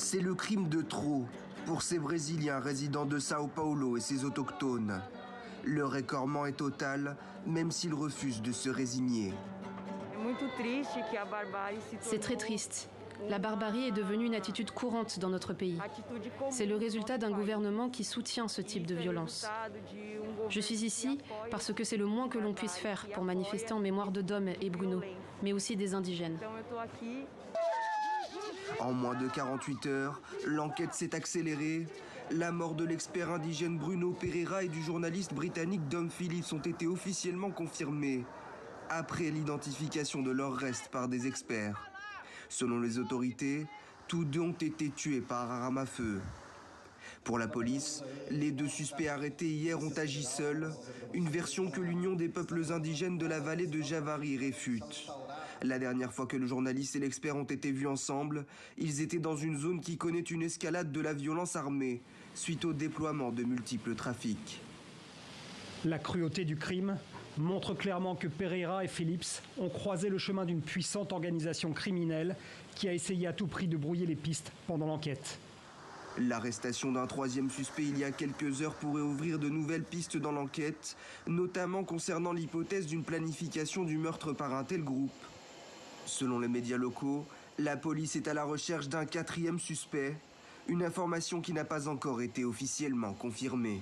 C'est le crime de trop pour ces Brésiliens résidant de Sao Paulo et ses autochtones. Leur écornement est total, même s'ils refusent de se résigner. C'est très triste. La barbarie est devenue une attitude courante dans notre pays. C'est le résultat d'un gouvernement qui soutient ce type de violence. Je suis ici parce que c'est le moins que l'on puisse faire pour manifester en mémoire de Dom et Bruno, mais aussi des indigènes. En moins de 48 heures, l'enquête s'est accélérée. La mort de l'expert indigène Bruno Pereira et du journaliste britannique Dom Phillips ont été officiellement confirmées, après l'identification de leurs restes par des experts. Selon les autorités, tous deux ont été tués par arme à feu. Pour la police, les deux suspects arrêtés hier ont agi seuls, une version que l'Union des peuples indigènes de la vallée de Javari réfute. La dernière fois que le journaliste et l'expert ont été vus ensemble, ils étaient dans une zone qui connaît une escalade de la violence armée, suite au déploiement de multiples trafics. La cruauté du crime montre clairement que Pereira et Phillips ont croisé le chemin d'une puissante organisation criminelle qui a essayé à tout prix de brouiller les pistes pendant l'enquête. L'arrestation d'un troisième suspect il y a quelques heures pourrait ouvrir de nouvelles pistes dans l'enquête, notamment concernant l'hypothèse d'une planification du meurtre par un tel groupe. Selon les médias locaux, la police est à la recherche d'un quatrième suspect, une information qui n'a pas encore été officiellement confirmée.